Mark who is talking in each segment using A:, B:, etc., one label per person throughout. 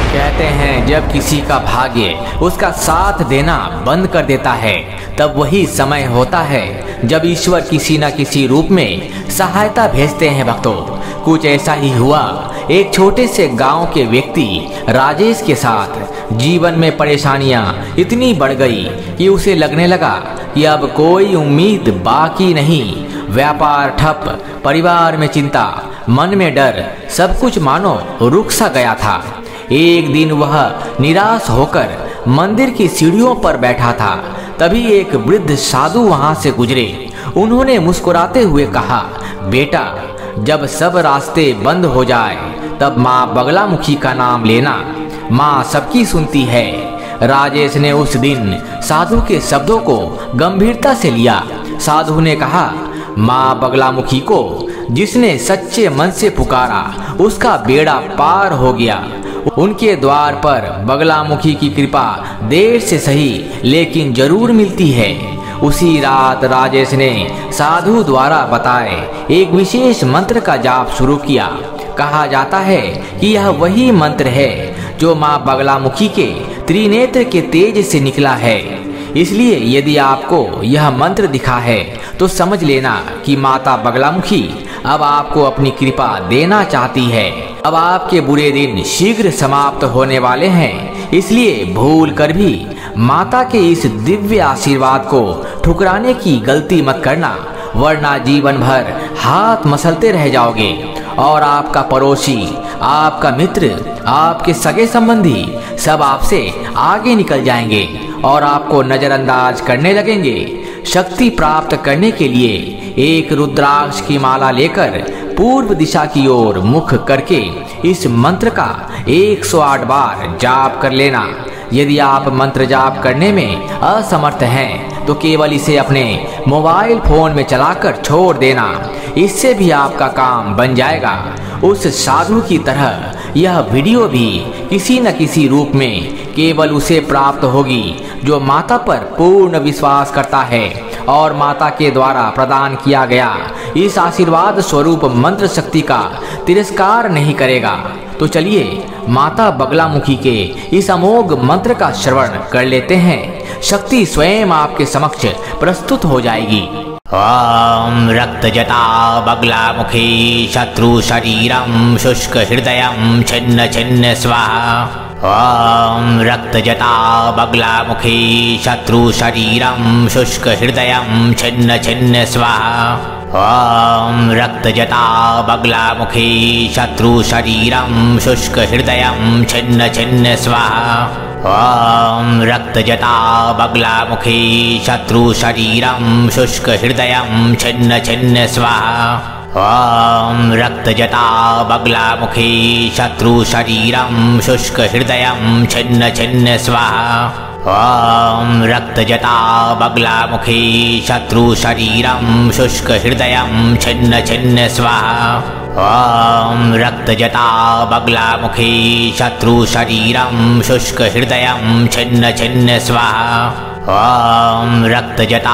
A: कहते हैं जब किसी का भाग्य उसका साथ देना बंद कर देता है तब वही समय होता है जब ईश्वर किसी न किसी रूप में सहायता भेजते हैं भक्तों। कुछ ऐसा ही हुआ एक छोटे से गांव के व्यक्ति राजेश के साथ। जीवन में परेशानियां इतनी बढ़ गई कि उसे लगने लगा कि अब कोई उम्मीद बाकी नहीं। व्यापार ठप, परिवार में चिंता, मन में डर, सब कुछ मानो रुक सा गया था। एक दिन वह निराश होकर मंदिर की सीढ़ियों पर बैठा था। तभी एक वृद्ध साधु वहां से गुजरे। उन्होंने मुस्कुराते हुए कहा, बेटा, जब सब रास्ते बंद हो जाए तब माँ बगलामुखी का नाम लेना, माँ सबकी सुनती है। राजेश ने उस दिन साधु के शब्दों को गंभीरता से लिया। साधु ने कहा, माँ बगलामुखी को जिसने सच्चे मन से पुकारा उसका बेड़ा पार हो गया। उनके द्वार पर बगलामुखी की कृपा देर से सही लेकिन जरूर मिलती है। उसी रात राजेश ने साधु द्वारा बताए एक विशेष मंत्र का जाप शुरू किया। कहा जाता है कि यह वही मंत्र है जो माँ बगलामुखी के त्रिनेत्र के तेज से निकला है। इसलिए यदि आपको यह मंत्र दिखा है तो समझ लेना कि माता बगलामुखी अब आपको अपनी कृपा देना चाहती है। अब आपके बुरे दिन शीघ्र समाप्त होने वाले हैं, इसलिए भूल कर भी माता के इस दिव्य आशीर्वाद को ठुकराने की गलती मत करना, वरना जीवन भर हाथ मसलते रह जाओगे और आपका पड़ोसी, आपका मित्र, आपके सगे संबंधी सब आपसे आगे निकल जाएंगे और आपको नजरअंदाज करने लगेंगे। शक्ति प्राप्त करने के लिए एक रुद्राक्ष की माला लेकर पूर्व दिशा की ओर मुख करके इस मंत्र का 108 बार जाप कर लेना। यदि आप मंत्र जाप करने में असमर्थ हैं तो केवल इसे अपने मोबाइल फोन में चलाकर छोड़ देना, इससे भी आपका काम बन जाएगा। उस साधु की तरह यह वीडियो भी किसी न किसी रूप में केवल उसे प्राप्त होगी जो माता पर पूर्ण विश्वास करता है और माता के द्वारा प्रदान किया गया इस आशीर्वाद स्वरूप मंत्र शक्ति का तिरस्कार नहीं करेगा। तो चलिए माता बगलामुखी के इस अमोघ मंत्र का श्रवण कर लेते हैं। शक्ति स्वयं आपके समक्ष प्रस्तुत हो जाएगी।
B: ओम रक्तजटा बगलामुखी शत्रु शरीरम शुष्क हृदयम छिन्न छिन्न स्वाहा। ओम रक्तजटा बगलामुखी शत्रु शरीरम शुष्क हृदयम छिन्न छिन्न स्वाहा। ओम रक्तजटा बगलामुखी शत्रु शरीरम शुष्क हृदयम छिन्न छिन्न स्वाहा। ओम रक्तजटा बगलामुखी शत्रु शरीरम शुष्क हृदयम छिन्न छिन्न स्वाहा। ओम रक्तजटा बगलामुखी शत्रु शरीरम शुष्क हृदयम छिन्न छिन्न स्वाहा। ओम रक्तजटा बगलामुखी शत्रु शरीरम शुष्क हृदयम छिन्न छिन्न स्वाहा। ओम रक्तजटा बगलामुखी शत्रु शरीरम शुष्क हृदयम छिन्न छिन्न स्वाहा। ओम रक्तजटा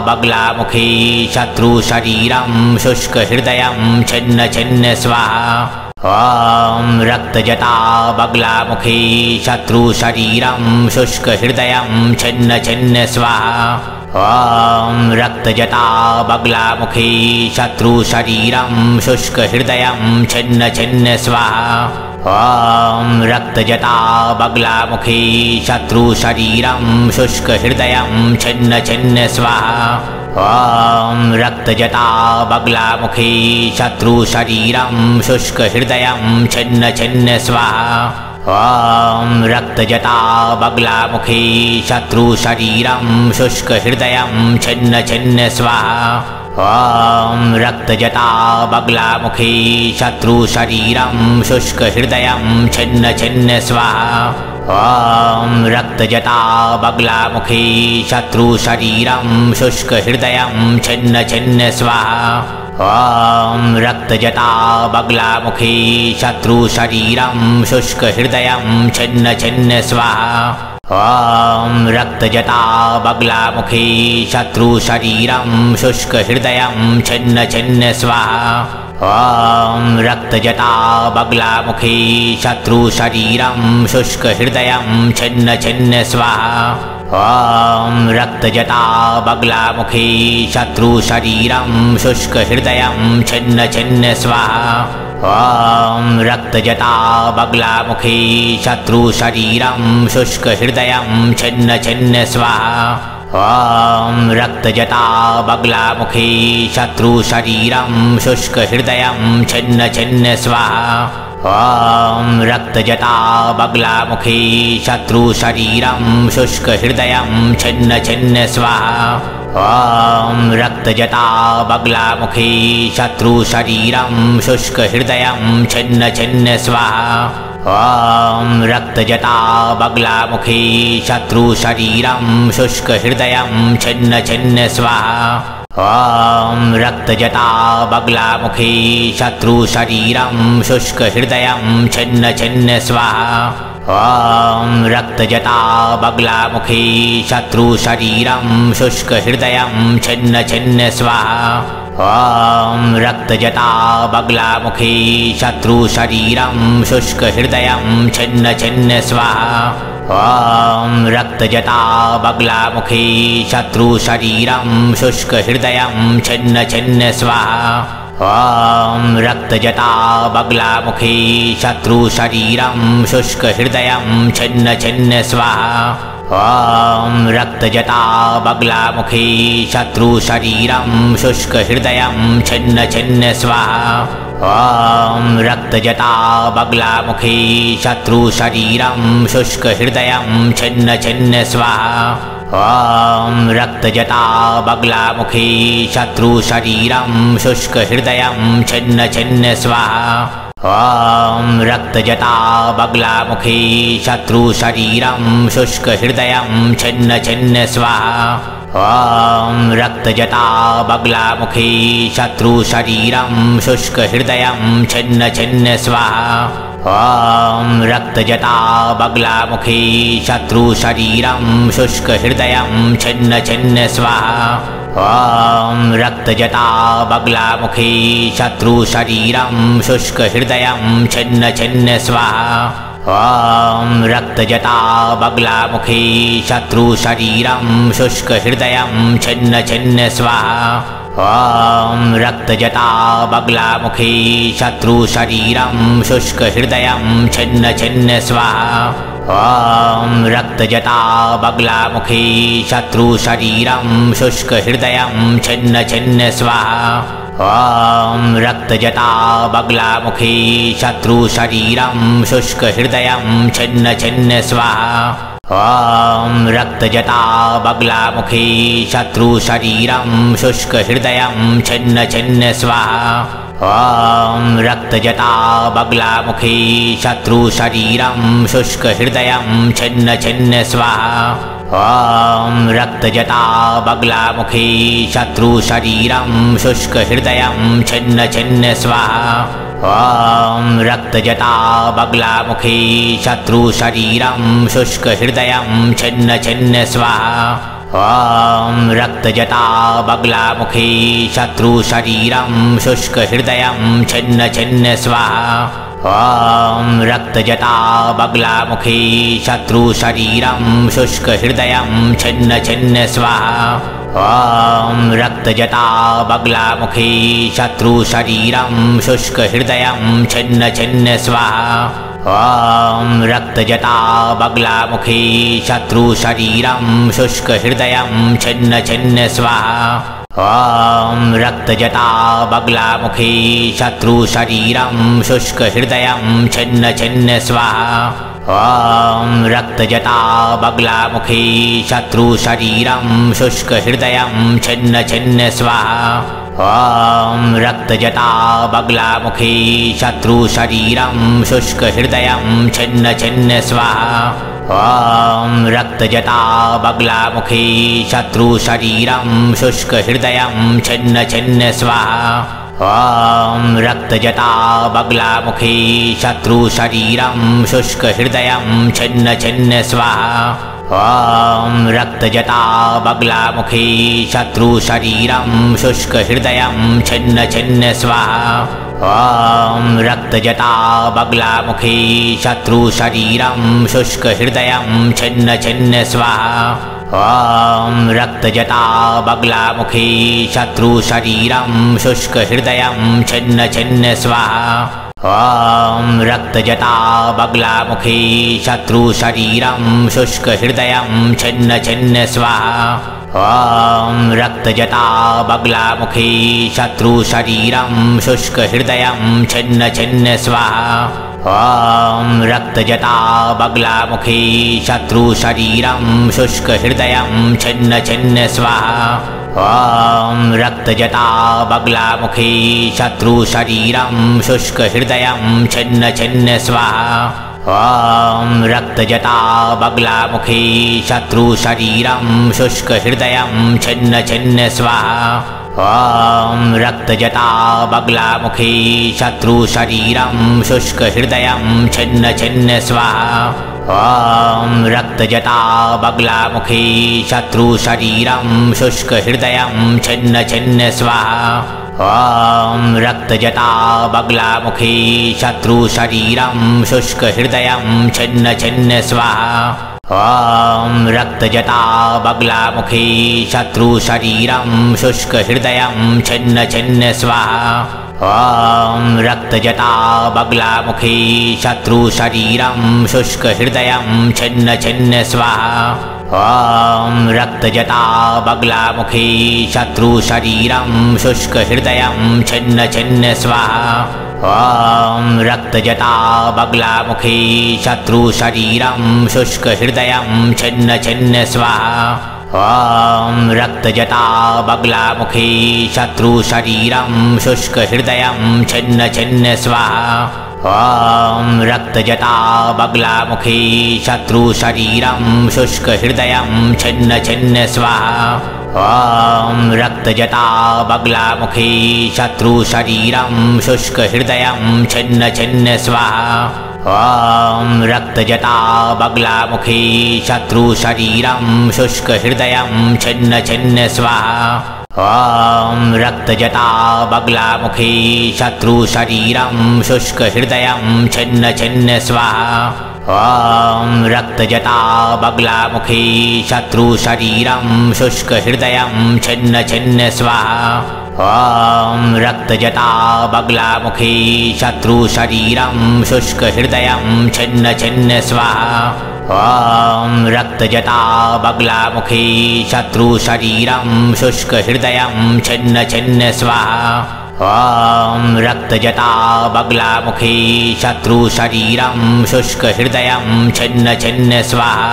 B: बगलामुखी शत्रु शरीरम शुष्क हृदयम छिन्न छिन्न स्वाहा। ओम रक्तजटा बगलामुखी शत्रु शरीरम शुष्क हृदयम छिन्न छिन्न स्वाहा। ओम रक्तजटा बगलामुखी शत्रु शरीरम शुष्क हृदयम छिन्न छिन्न स्वाहा। ओम रक्तजटा बगलामुखी शत्रु शरीरम शुष्क हृदयम छिन्न छिन्न स्वाहा। ओम रक्तजटा बगलामुखी शत्रु शरीरम शुष्क हृदयम छिन्न छिन्न स्वाहा। ओम रक्तजटा बगलामुखी शत्रु शरीरम शुष्क हृदयम छिन्न छिन्न स्वाहा। ओम रक्तजटा बगलामुखी शत्रु शरीरम शुष्क हृदयम छिन्न छिन्न स्वाहा। ओम रक्तजटा बगलामुखी शत्रु शरीरम शुष्क हृदयम छिन्न छिन्न स्वाहा। ओम रक्तजटा बगलामुखी शत्रु शरीरम शुष्क हृदयम छिन्न छिन्न स्वाहा। ॐ रक्तजटा बगलामुखी शत्रुशरीरं शुष्कहृदयं छिन्न छिन्न स्वाहा। ॐ रक्तजटा बगलामुखी शत्रुशरीरं शुष्कहृदयं छिन्न छिन्न स्वाहा। ॐ रक्तजटा बगलामुखी शत्रुशरीरं शुष्कहृदयं छिन्न छिन्न स्वाहा। ॐ रक्तजटा बगलामुखी शत्रुशरीरं शुष्कहृदयं छिन्न छिन्न स्वाहा। ॐ रक्तजटा बगलामुखी शत्रुशरीरं शुष्कहृदयं छिन्न छिन्न स्वाहा। ॐ रक्तजटा बगलामुखी शत्रुशरीरं शुष्कहृदयं छिन्न छिन्न स्वाहा। ॐ रक्तजटा बगलामुखी शत्रुशरीरं शुष्कहृदयं छिन्न छिन्न स्वाहा। ॐ रक्तजटा बगलामुखी शत्रुशरीरं शुष्कहृदयं छिन्न छिन्न स्वाहा। ॐ रक्तजटा बगलामुखी शत्रुशरीरं शुष्कहृदयं छिन्न छिन्न स्वाहा। ॐ रक्तजटा बगलामुखी शत्रुशरीरं शुष्कहृदयं छिन्न छिन्न स्वाहा। ॐ रक्तजटा बगलामुखी शत्रुशरीरं शुष्कहृदयं छिन्न छिन्न स्वाहा। ॐ रक्तजटा बगलामुखी शत्रुशरीरं शुष्कहृदयं छिन्न छिन्न स्वाहा। ॐ रक्तजटा बगलामुखी शत्रुशरीरं शुष्कहृदयं छिन्न छिन्न स्वाहा। ॐ रक्तजटा बगलामुखी शत्रुशरीरं शुष्कहृदयं छिन्न छिन्न स्वाहा। ॐ रक्तजटा बगलामुखी शत्रुशरीरं शुष्कहृदयं छिन्न छिन्न स्वाहा। ॐ रक्तजटा बगलामुखी शत्रुशरीरं शुष्कहृदयं छिन्न छिन्न स्वाहा। ॐ रक्तजटा बगलामुखी शत्रुशरीरं शुष्कहृदयं छिन्न छिन्न स्वाहा। ॐ रक्तजटा बगलामुखी शत्रुशरीरं शुष्कहृदयं छिन्न छिन्न स्वाहा। ॐ रक्तजटा बगलामुखी शत्रुशरीरं शुष्कहृदयं छिन्न छिन्न स्वाहा। ॐ रक्तजटा बगलामुखी शत्रुशरीरं शुष्कहृदयं छिन्न छिन्न स्वाहा। ॐ रक्तजटा बगलामुखी शत्रुशरीरं शुष्कहृदयं छिन्न छिन्न स्वाहा। ॐ रक्तजटा बगलामुखी शत्रुशरीरं शुष्कहृदयं छिन्न छिन्न स्वाहा। ॐ रक्तजटा बगलामुखी शत्रुशरीरं शुष्कहृदयं छिन्न छिन्न स्वाहा। ॐ रक्तजटा बगलामुखी शत्रुशरीरं शुष्कहृदयं छिन्न छिन्न स्वाहा। ॐ रक्तजटा बगलामुखी शत्रुशरीरं शुष्कहृदयं छिन्न छिन्न स्वाहा। ॐ रक्तजटा बगलामुखी शत्रुशरीरं शुष्कहृदयं छिन्न छिन्न स्वाहा। ॐ रक्तजटा बगलामुखी शत्रुशरीरं शुष्कहृदयं छिन्न छिन्न स्वाहा। ॐ रक्तजटा बगलामुखी शत्रुशरीरं शुष्कहृदयं छिन्न छिन्न स्वाहा। ॐ रक्तजटा बगलामुखी शत्रुशरीरं शुष्कहृदयं छिन्न छिन्न स्वाहा। ॐ रक्तजटा बगलामुखी शत्रुशरीरं शुष्कहृदयं छिन्न छिन्न स्वाहा। ॐ रक्तजटा बगलामुखी शत्रुशरीरं शुष्कहृदयं छिन्न छिन्न स्वाहा। ॐ रक्तजटा बगलामुखी शत्रुशरीरं शुष्कहृदयं छिन्न छिन्न स्वाहा। ॐ रक्तजटा बगलामुखी शत्रुशरीरं शुष्कहृदयं छिन्न छिन्न स्वाहा। ॐ रक्तजटा बगलामुखी शत्रुशरीरं शुष्कहृदयं छिन्न छिन्न स्वाहा। ॐ रक्तजटा बगलामुखी शत्रुशरीरं शुष्कहृदयं छिन्न छिन्न स्वाहा। ॐ रक्तजटा बगलामुखी शत्रुशरीरं शुष्कहृदयं छिन्न छिन्न स्वाहा। ॐ रक्तजटा बगलामुखी शत्रुशरीरं शुष्कहृदयं छिन्न छिन्न स्वाहा। ॐ रक्तजटा बगलामुखी शत्रुशरीरं शुष्कहृदयं छिन्न छिन्न स्वाहा। ॐ रक्तजटा बगलामुखी शत्रुशरीरं शुष्कहृदयं छिन्न छिन्न स्वाहा। ॐ रक्तजटा बगलामुखी शत्रुशरीरं शुष्कहृदयं छिन्न छिन्न स्वाहा। ॐ रक्तजटा बगलामुखी शत्रुशरीरं शुष्कहृदयं छिन्न छिन्न स्वाहा। ॐ रक्तजटा बगलामुखी शत्रुशरीरं शुष्कहृदयं छिन्न छिन्न स्वाहा। ॐ रक्तजटा बगलामुखी शत्रुशरीरं शुष्कहृदयं छिन्न छिन्न स्वाहा। ॐ रक्तजटा बगलामुखी शत्रुशरीरं शुष्कहृदयं छिन्न छिन्न स्वाहा। ॐ रक्तजटा बगलामुखी शत्रुशरीरं शुष्कहृदयं छिन्न छिन्न स्वाहा। ॐ रक्तजटा बगलामुखी शत्रुशरीरं शुष्कहृदयं छिन्न छिन्न स्वाहा। ॐ रक्तजटा बगलामुखी शत्रुशरीरं शुष्कहृदयं छिन्न छिन्न स्वाहा। ॐ रक्तजटा बगलामुखी शत्रुशरीरं शुष्कहृदयं छिन्न छिन्न स्वाहा। ॐ रक्तजटा बगलामुखी शत्रुशरीरं शुष्कहृदयं छिन्न छिन्न स्वाहा। ॐ रक्तजटा बगलामुखी शत्रुशरीरं शुष्कहृदयं छिन्न छिन्न स्वाहा। ॐ रक्तजटा बगलामुखी शत्रुशरीरं शुष्कहृदयं छिन्न छिन्न स्वाहा। ॐ रक्तजटा बगलामुखी शत्रुशरीरं शुष्कहृदयं छिन्न छिन्न स्वाहा। ॐ रक्तजटा बगलामुखी शत्रुशरीरं शुष्कहृदयं छिन्न छिन्न स्वाहा। ॐ रक्तजटा बगलामुखी शत्रुशरीरं शुष्कहृदयं छिन्न छिन्न स्वाहा। ॐ रक्तजटा बगलामुखी शत्रुशरीरं शुष्कहृदयं छिन्न छिन्न स्वाहा। ॐ रक्तजटा बगलामुखी शत्रुशरीरं शुष्कहृदयं छिन्न छिन्न स्वाहा। ॐ रक्तजटा बगलामुखी शत्रुशरीरं शुष्कहृदयं छिन्न छिन्न स्वाहा। ॐ रक्तजटा बगलामुखी शत्रुशरीरं शुष्कहृदयं छिन्न छिन्न स्वाहा। ॐ रक्तजटा बगलामुखी शत्रुशरीरं शुष्कहृदयं छिन्न छिन्न स्वाहा। ॐ रक्तजटा बगलामुखी शत्रुशरीरं शुष्कहृदयं छिन्न छिन्न स्वाहा। ॐ रक्तजटा बगलामुखी शत्रुशरीरं शुष्कहृदयं छिन्न छिन्न स्वाहा।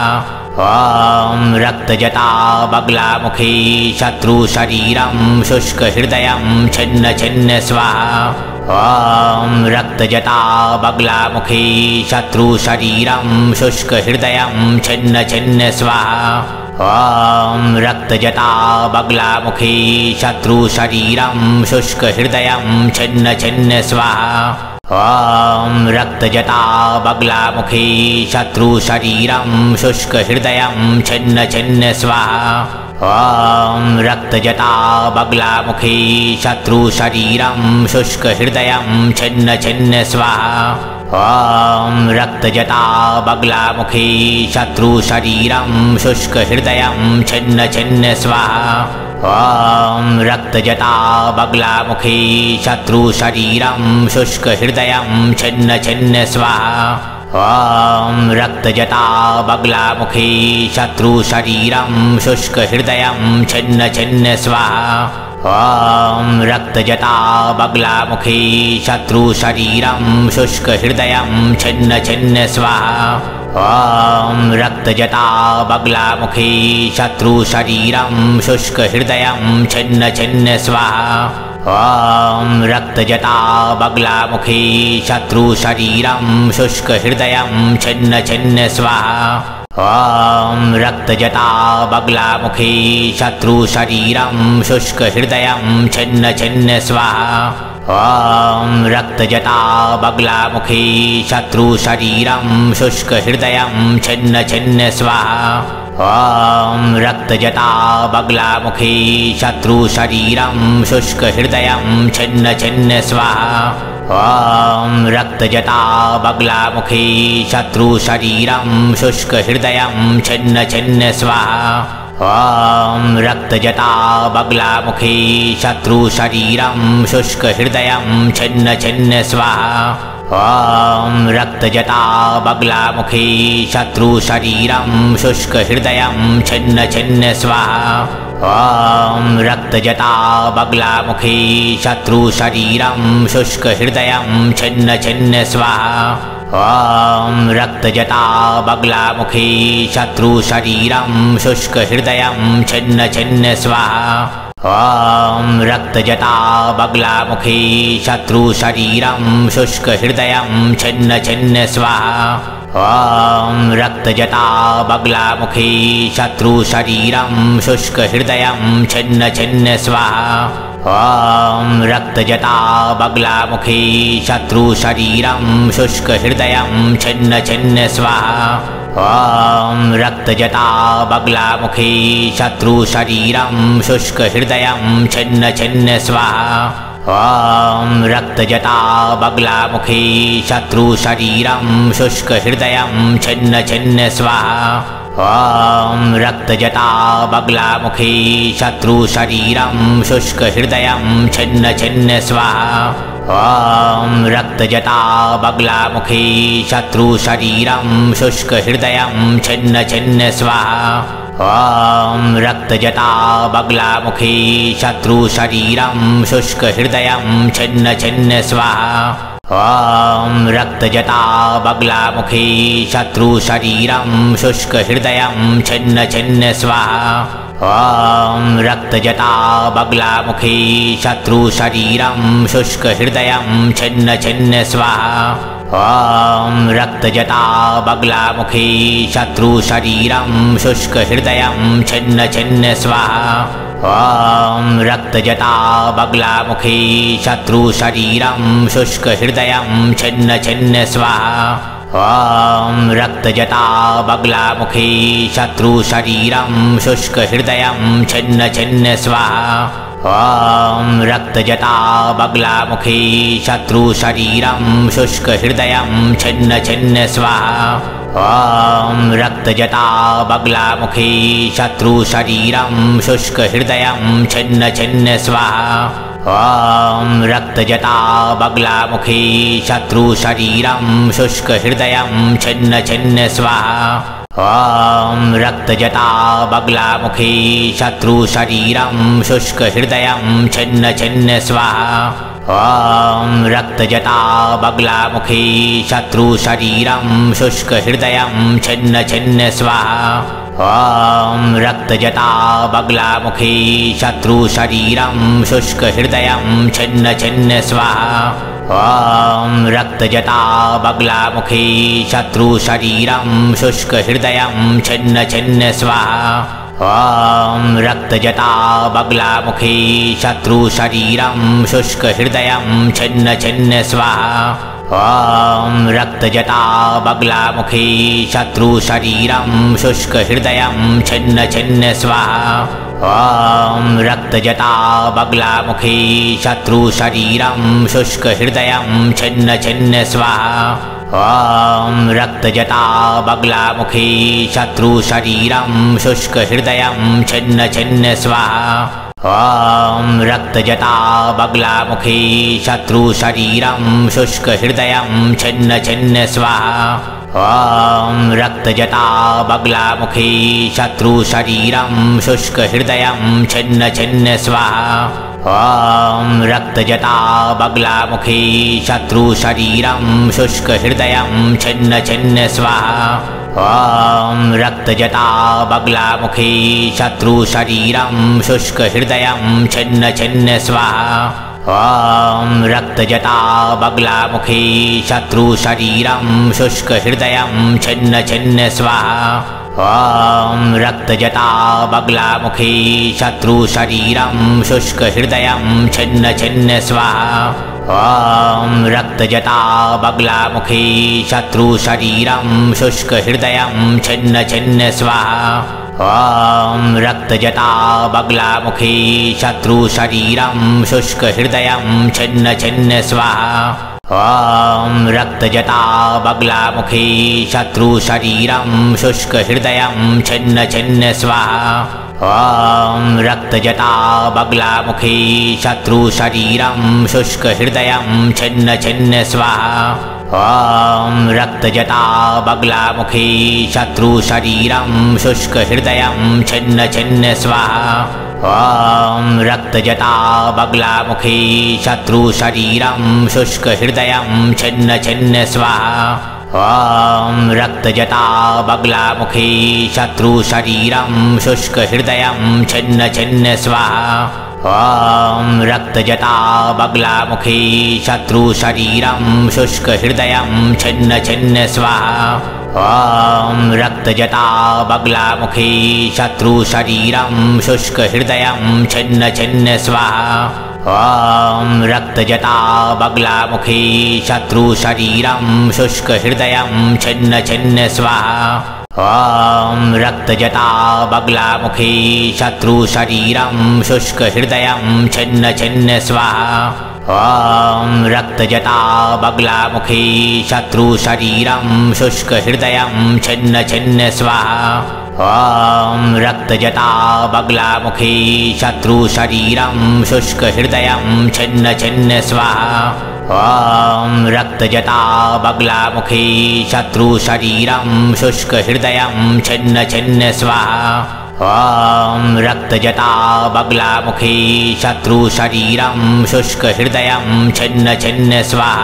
B: ॐ रक्तजटा बगलामुखी शत्रुशरीरं शुष्कहृदयं छिन्न छिन्न स्वाहा। ॐ रक्तजटा बगलामुखी शत्रुशरीरं शुष्कहृदयं छिन्न छिन्न स्वाहा। ॐ रक्तजटा बगलामुखी शत्रुशरीरं शुष्कहृदयं छिन्न छिन्न स्वाहा। ॐ रक्तजटा बगलामुखी शत्रुशरीरं शुष्कहृदयं छिन्न छिन्न स्वाहा। ॐ रक्तजटा बगलामुखी शत्रुशरीरं शुष्कहृदयं छिन्न छिन्न स्वाहा। ॐ रक्तजटा बगलामुखी शत्रुशरीरं शुष्कहृदयं छिन्न छिन्न स्वाहा। ॐ रक्तजटा बगलामुखी शत्रुशरीरं शुष्कहृदयं छिन्न छिन्न स्वाहा। ॐ रक्तजटा बगलामुखी शत्रुशरीरं शुष्कहृदयं छिन्न छिन्न स्वाहा। ॐ रक्तजटा बगलामुखी शत्रुशरीरं शुष्कहृदयं छिन्न छिन्न स्वाहा। ॐ रक्तजटा बगलामुखी शत्रुशरीरं शुष्कहृदयं छिन्न छिन्न स्वाहा। ॐ रक्तजटा बगलामुखी शत्रुशरीरं शुष्कहृदयं छिन्न छिन्न स्वाहा। ॐ रक्तजटा बगलामुखी शत्रुशरीरं शुष्कहृदयं छिन्न छिन्न स्वाहा। ॐ रक्तजटा बगलामुखी शत्रुशरीरं शुष्कहृदयं छिन्न छिन्न स्वाहा। ॐ रक्तजटा बगलामुखी शत्रुशरीरं शुष्कहृदयं छिन्न छिन्न स्वाहा। ॐ रक्तजटा बगलामुखी शत्रुशरीरं शुष्कहृदयं छिन्न छिन्न स्वाहा। ॐ रक्तजटा बगलामुखी शत्रुशरीरं शुष्कहृदयं छिन्न छिन्न स्वाहा। ॐ रक्तजटा बगलामुखी शत्रुशरीरं शुष्कहृदयं छिन्न छिन्न स्वाहा। ॐ रक्तजटा बगलामुखी शत्रुशरीरं शुष्कहृदयं छिन्न छिन्न स्वाहा। ॐ रक्तजटा बगलामुखी शत्रुशरीरं शुष्कहृदयं छिन्न छिन्न स्वाहा। ॐ रक्तजटा बगलामुखी शत्रुशरीरं शुष्कहृदयं छिन्न छिन्न स्वाहा। ॐ रक्तजटा बगलामुखी शत्रुशरीरं शुष्कहृदयं छिन्न छिन्न स्वाहा। ॐ रक्तजटा बगलामुखी शत्रुशरीरं शुष्कहृदयं छिन्न छिन्न स्वाहा। ॐ रक्तजटा बगलामुखी शत्रुशरीरं शुष्कहृदयं छिन्न छिन्न स्वाहा। ॐ रक्तजटा बगलामुखी शत्रुशरीरं शुष्कहृदयं छिन्न छिन्न स्वाहा। ॐ रक्तजटा बगलामुखी शत्रुशरीरं शुष्कहृदयं छिन्न छिन्न स्वाहा। ॐ रक्तजटा बगलामुखी शत्रुशरीरं शुष्कहृदयं छिन्न छिन्न स्वाहा। ॐ रक्तजटा बगलामुखी शत्रुशरीरं शुष्कहृदयं छिन्न छिन्न स्वाहा। ॐ रक्तजटा बगलामुखी शत्रुशरीरं शुष्कहृदयं छिन्न छिन्न स्वाहा। ॐ रक्तजटा बगलामुखी शत्रुशरीरं शुष्कहृदयं छिन्न छिन्न स्वाहा। ॐ रक्तजटा बगलामुखी शत्रुशरीरं शुष्कहृदयं छिन्न छिन्न स्वाहा। ॐ रक्तजटा बगलामुखी शत्रुशरीरं शुष्कहृदयं छिन्न छिन्न स्वाहा। ॐ रक्तजटा बगलामुखी शत्रुशरीरं शुष्कहृदयं छिन्न छिन्न स्वाहा। ॐ रक्तजटा बगलामुखी शत्रुशरीरं शुष्कहृदयं छिन्न छिन्न स्वाहा। ॐ रक्तजटा बगलामुखी शत्रुशरीरं शुष्कहृदयं छिन्न छिन्न स्वाहा। ॐ रक्तजटा बगलामुखी शत्रुशरीरं शुष्कहृदयं छिन्न छिन्न स्वाहा। ॐ रक्तजटा बगलामुखी शत्रुशरीरं शुष्कहृदयं छिन्न छिन्न स्वाहा। ॐ रक्तजटा बगलामुखी शत्रुशरीरं शुष्कहृदयं छिन्न छिन्न स्वाहा। ॐ रक्तजटा बगलामुखी शत्रुशरीरं शुष्कहृदयं छिन्न छिन्न स्वाहा। ॐ रक्तजटा बगलामुखी शत्रुशरीरं शुष्कहृदयं छिन्न छिन्न स्वाहा। ॐ रक्तजटा बगलामुखी शत्रुशरीरं शुष्कहृदयं छिन्न छिन्न स्वाहा। ॐ रक्तजटा बगलामुखी शत्रुशरीरं शुष्कहृदयं छिन्न छिन्न स्वाहा। ॐ रक्तजटा बगलामुखी शत्रुशरीरं शुष्कहृदयं छिन्न छिन्न स्वाहा। ॐ रक्तजटा बगलामुखी शत्रुशरीरं शुष्कहृदयं छिन्न छिन्न स्वाहा। ॐ रक्तजटा बगलामुखी शत्रुशरीरं शुष्कहृदयं छिन्न छिन्न स्वाहा। ॐ रक्तजटा बगलामुखी शत्रुशरीरं शुष्कहृदयं छिन्न छिन्न स्वाहा। ॐ रक्तजटा बगलामुखी शत्रुशरीरं शुष्कहृदयं छिन्न छिन्न स्वाहा। ॐ रक्तजटा बगलामुखी शत्रुशरीरं शुष्कहृदयं छिन्न छिन्न स्वाहा। ॐ रक्तजटा बगलामुखी शत्रुशरीरं शुष्कहृदयं छिन्न छिन्न स्वाहा। ॐ रक्तजटा बगलामुखी शत्रुशरीरं शुष्कहृदयं छिन्न छिन्न स्वाहा। ॐ रक्तजटा बगलामुखी शत्रुशरीरं शुष्कहृदयं छिन्न छिन्न स्वाहा। ॐ रक्तजटा बगलामुखी शत्रुशरीरं शुष्कहृदयं छिन्न छिन्न स्वाहा। ॐ रक्तजटा बगलामुखी शत्रुशरीरं शुष्कहृदयं छिन्न छिन्न स्वाहा। ॐ रक्तजटा बगलामुखी शत्रुशरीरं शुष्कहृदयं छिन्न छिन्न स्वाहा। ॐ रक्तजटा बगलामुखी शत्रुशरीरं शुष्कहृदयं छिन्न छिन्न स्वाहा। ॐ रक्तजटा बगलामुखी शत्रुशरीरं शुष्कहृदयं छिन्न छिन्न स्वाहा। ॐ रक्तजटा बगलामुखी शत्रुशरीरं शुष्कहृदयं छिन्न छिन्न स्वाहा। ॐ रक्तजटा बगलामुखी शत्रुशरीरं शुष्कहृदयं छिन्न छिन्न स्वाहा। ॐ रक्तजटा बगलामुखी शत्रुशरीरं शुष्कहृदयं छिन्न छिन्न स्वाहा। ॐ रक्तजटा बगलामुखी शत्रुशरीरं शुष्कहृदयं छिन्न छिन्न स्वाहा। ॐ रक्तजटा बगलामुखी शत्रुशरीरं शुष्कहृदयं छिन्न छिन्न स्वाहा। ॐ रक्तजटा बगलामुखी शत्रुशरीरं शुष्कहृदयं छिन्न छिन्न स्वाहा। ॐ रक्तजटा बगलामुखी शत्रुशरीरं शुष्कहृदयं छिन्न छिन्न स्वाहा। ॐ रक्तजटा बगलामुखी शत्रुशरीरं शुष्कहृदयं छिन्न छिन्न स्वाहा। ॐ रक्तजटा बगलामुखी शत्रुशरीरं शुष्कहृदयं छिन्न छिन्न स्वाहा।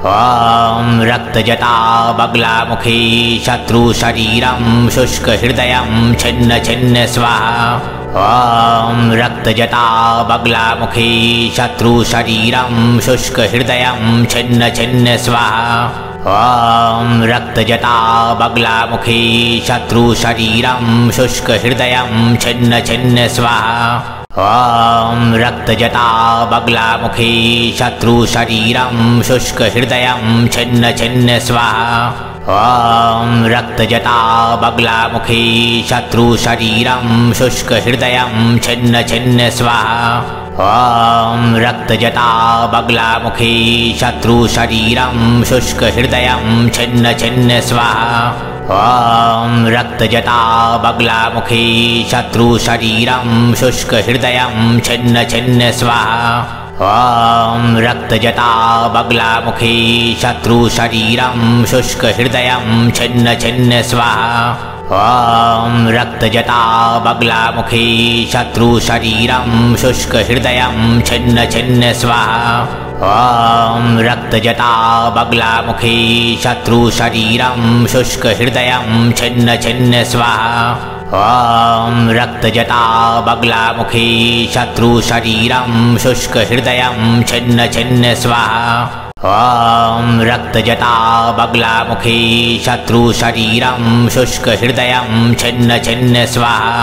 B: ॐ रक्तजटा बगलामुखी शत्रुशरीरं शुष्कहृदयं छिन्न छिन्न स्वाहा। ॐ रक्तजटा बगलामुखी शत्रुशरीरं शुष्कहृदयं छिन्न छिन्न स्वाहा। ॐ रक्तजटा बगलामुखी शत्रुशरीरं शुष्कहृदयं छिन्न छिन्न स्वाहा। ॐ रक्तजटा बगलामुखी शत्रुशरीरं शुष्कहृदयं छिन्न छिन्न स्वाहा। ॐ रक्तजटा बगलामुखी शत्रुशरीरं शुष्कहृदयं छिन्न छिन्न स्वाहा। ॐ रक्तजटा बगलामुखी शत्रुशरीरं शुष्कहृदयं छिन्न छिन्न स्वाहा। ॐ रक्तजटा बगलामुखी शत्रुशरीरं शुष्कहृदयं छिन्न छिन्न स्वाहा। ॐ रक्तजटा बगलामुखी शत्रुशरीरं शुष्कहृदयं छिन्न छिन्न स्वाहा। ॐ रक्तजटा बगलामुखी शत्रुशरीरं शुष्कहृदयं छिन्न छिन्न स्वाहा। ॐ रक्तजटा बगलामुखी शत्रुशरीरं शुष्कहृदयं छिन्न छिन्न स्वाहा। ॐ रक्तजटा बगलामुखी शत्रुशरीरं शुष्कहृदयं छिन्न छिन्न स्वाहा। ॐ रक्तजटा बगलामुखी शत्रुशरीरं शुष्कहृदयं छिन्न छिन्न स्वाहा।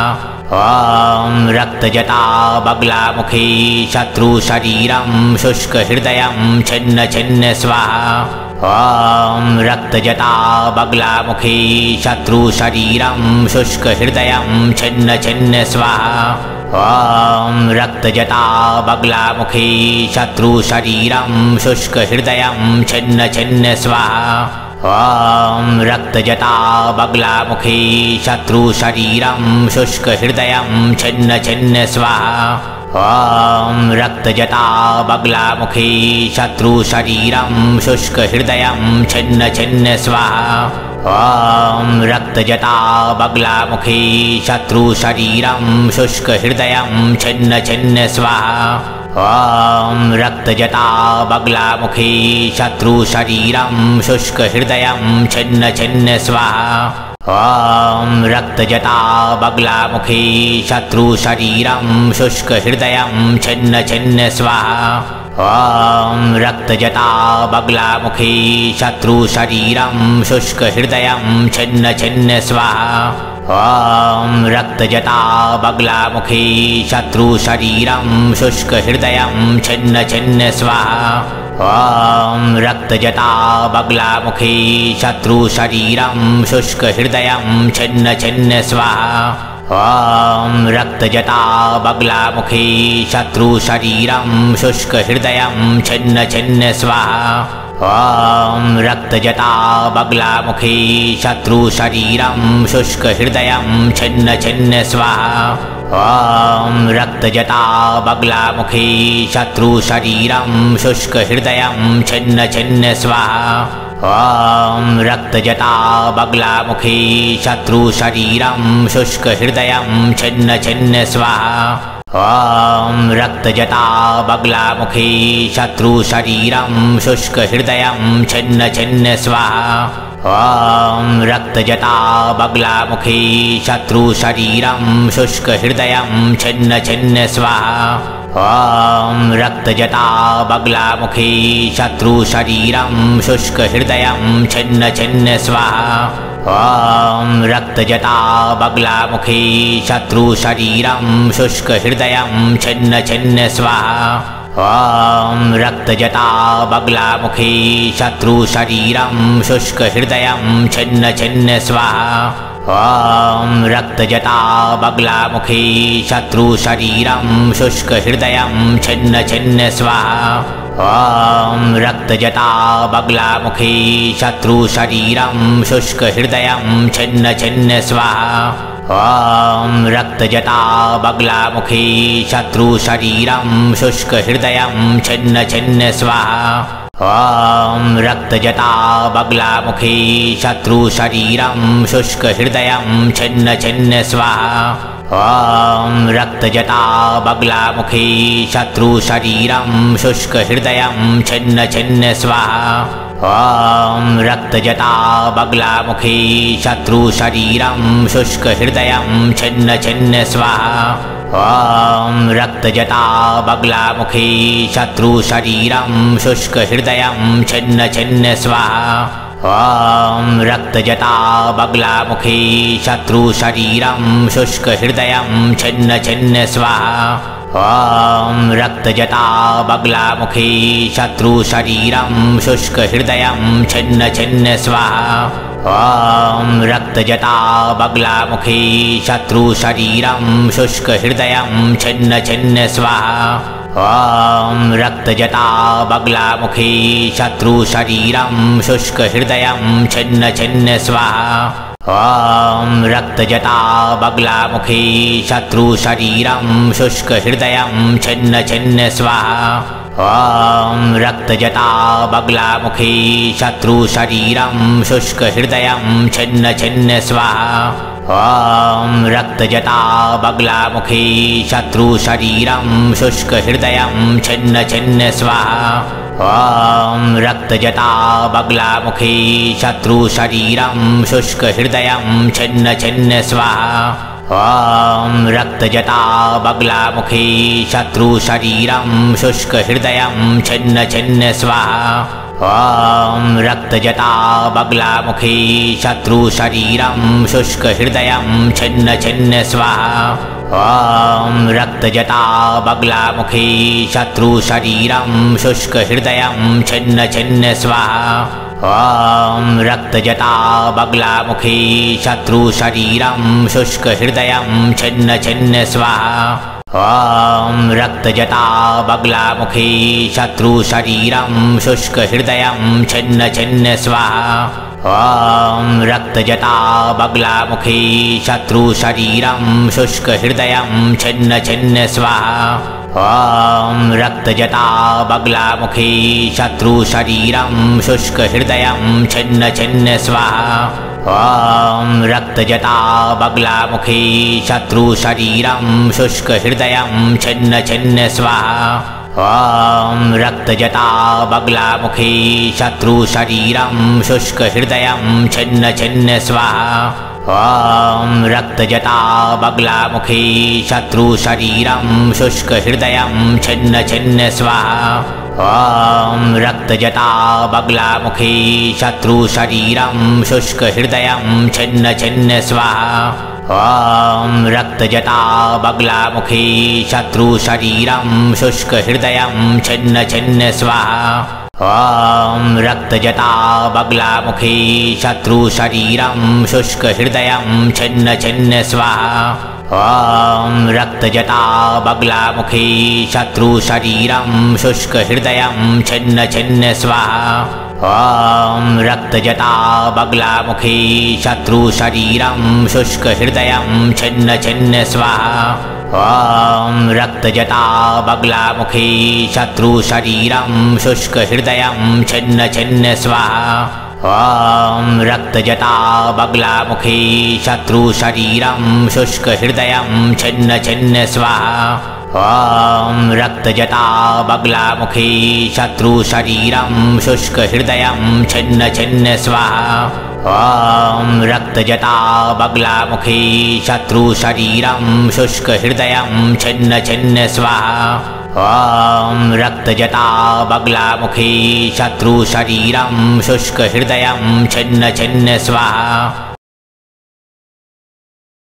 B: ॐ रक्तजटा बगलामुखी शत्रुशरीरं शुष्कहृदयं छिन्न छिन्न स्वाहा। ॐ रक्तजटा बगलामुखी शत्रुशरीरं शुष्कहृदयं छिन्न छिन्न स्वाहा। ॐ रक्तजटा बगलामुखी शत्रुशरीरं शुष्कहृदयं छिन्न छिन्न स्वाहा। ॐ रक्तजटा बगलामुखी शत्रुशरीरं शुष्कहृदयं छिन्न छिन्न स्वाहा। ॐ रक्तजटा बगलामुखी शत्रुशरीरं शुष्कहृदयं छिन्न छिन्न स्वाहा। ॐ रक्तजटा बगलामुखी शत्रुशरीरं शुष्कहृदयं छिन्न छिन्न स्वाहा। ॐ रक्तजटा बगलामुखी शत्रुशरीरं शुष्कहृदयं छिन्न छिन्न स्वाहा। ॐ रक्तजटा बगलामुखी शत्रुशरीरं शुष्कहृदयं छिन्न छिन्न स्वाहा। ॐ रक्तजटा बगलामुखी शत्रुशरीरं शुष्कहृदयं छिन्न छिन्न स्वाहा। ॐ रक्तजटा बगलामुखी शत्रुशरीरं शुष्कहृदयं छिन्न छिन्न स्वाहा। ॐ रक्तजटा बगलामुखी शत्रुशरीरं शुष्कहृदयं छिन्न छिन्न स्वाहा। ॐ रक्तजटा बगलामुखी शत्रुशरीरं शुष्कहृदयं छिन्न छिन्न स्वाहा। ॐ रक्तजटा बगलामुखी शत्रुशरीरं शुष्कहृदयं छिन्न छिन्न स्वाहा। ॐ रक्तजटा बगलामुखी शत्रुशरीरं शुष्कहृदयं छिन्न छिन्न स्वाहा। ॐ रक्तजटा बगलामुखी शत्रुशरीरं शुष्कहृदयं छिन्न छिन्न स्वाहा। ॐ रक्तजटा बगलामुखी शत्रुशरीरं शुष्कहृदयं छिन्न छिन्न स्वाहा। ॐ रक्तजटा बगलामुखी शत्रुशरीरं शुष्कहृदयं छिन्न छिन्न स्वाहा। ॐ रक्तजटा बगलामुखी शत्रुशरीरं शुष्कहृदयं छिन्न छिन्न स्वाहा। ॐ रक्तजटा बगलामुखी शत्रुशरीरं शुष्कहृदयं छिन्न छिन्न स्वाहा। ॐ रक्तजटा बगलामुखी शत्रुशरीरं शुष्कहृदयं छिन्न छिन्न स्वाहा। ॐ रक्तजटा बगलामुखी शत्रुशरीरं शुष्कहृदयं छिन्न छिन्न स्वाहा। ॐ रक्तजटा बगलामुखी शत्रुशरीरं शुष्कहृदयं छिन्न छिन्न स्वाहा। ॐ रक्तजटा बगलामुखी शत्रुशरीरं शुष्कहृदयं छिन्न छिन्न स्वाहा। ॐ रक्तजटा बगलामुखी शत्रुशरीरं शुष्कहृदयं छिन्न छिन्न स्वाहा। ॐ रक्तजटा बगलामुखी शत्रुशरीरं शुष्कहृदयं छिन्न छिन्न स्वाहा। ॐ रक्तजटा बगलामुखी शत्रुशरीरं शुष्कहृदयं छिन्न छिन्न स्वाहा। ॐ रक्तजटा बगलामुखी शत्रुशरीरं शुष्कहृदयं छिन्न छिन्न स्वाहा। ॐ रक्तजटा बगलामुखी शत्रुशरीरं शुष्कहृदयं छिन्न छिन्न स्वाहा। ॐ रक्तजटा बगलामुखी शत्रुशरीरं शुष्कहृदयं छिन्न छिन्न स्वाहा। ॐ रक्तजटा बगलामुखी शत्रुशरीरं शुष्कहृदयं छिन्न छिन्न स्वाहा। ॐ रक्तजटा बगलामुखी शत्रुशरीरं शुष्कहृदयं छिन्न छिन्न स्वाहा। ॐ रक्तजटा बगलामुखी शत्रुशरीरं शुष्कहृदयं छिन्न छिन्न स्वाहा। ॐ रक्तजटा बगलामुखी शत्रुशरीरं शुष्कहृदयं छिन्न छिन्न स्वाहा। ॐ रक्तजटा बगलामुखी शत्रुशरीरं शुष्कहृदयं छिन्न छिन्न स्वाहा। ॐ रक्तजटा बगलामुखी शत्रुशरीरं शुष्कहृदयं छिन्न छिन्न स्वाहा। ॐ रक्तजटा बगलामुखी शत्रुशरीरं शुष्कहृदयं छिन्न छिन्न स्वाहा। ॐ रक्तजटा बगलामुखी शत्रुशरीरं शुष्कहृदयं छिन्न छिन्न स्वाहा। ॐ रक्तजटा बगलामुखी शत्रुशरीरं शुष्कहृदयं छिन्न छिन्न स्वाहा। ॐ रक्तजटा बगलामुखी शत्रुशरीरं शुष्कहृदयं छिन्न छिन्न स्वाहा। ॐ रक्तजटा बगलामुखी शत्रुशरीरं शुष्कहृदयं छिन्न छिन्न स्वाहा। ॐ रक्तजटा बगलामुखी शत्रुशरीरं शुष्कहृदयं छिन्न छिन्न स्वाहा। ॐ रक्तजटा बगलामुखी शत्रुशरीरं शुष्कहृदयं छिन्न छिन्न स्वाहा। ॐ रक्तजटा बगलामुखी शत्रुशरीरं शुष्कहृदयं छिन्न छिन्न स्वाहा। ॐ रक्तजटा बगलामुखी शत्रुशरीरं शुष्कहृदयं छिन्न छिन्न स्वाहा। ॐ रक्तजटा बगलामुखी शत्रुशरीरं शुष्कहृदयं छिन्न छिन्न स्वाहा। ॐ रक्तजटा बगलामुखी शत्रुशरीरं शुष्कहृदयं छिन्न छिन्न स्वाहा। ॐ रक्तजटा बगलामुखी शत्रुशरीरं शुष्कहृदयं छिन्न छिन्न स्वाहा। ॐ रक्तजटा बगलामुखी शत्रुशरीरं शुष्कहृदयं छिन्न छिन्न स्वाहा। ॐ रक्तजटा बगलामुखी शत्रुशरीरं शुष्कहृदयं छिन्न छिन्न स्वाहा। ॐ रक्तजटा बगलामुखी शत्रुशरीरं शुष्कहृदयं छिन्न छिन्न स्वाहा। ॐ रक्तजटा बगलामुखी शत्रुशरीरं शुष्कहृदयं छिन्न छिन्न स्वाहा। ॐ रक्तजटा बगलामुखी शत्रुशरीरं शुष्कहृदयं छिन्न छिन्न स्वाहा। ॐ रक्तजटा बगलामुखी शत्रुशरीरं शुष्कहृदयं छिन्न छिन्न स्वाहा। ॐ रक्तजटा बगलामुखी शत्रुशरीरं शुष्कहृदयं छिन्न छिन्न स्वाहा। ॐ रक्तजटा बगलामुखी शत्रुशरीरं शुष्कहृदयं छिन्न छिन्न स्वाहा।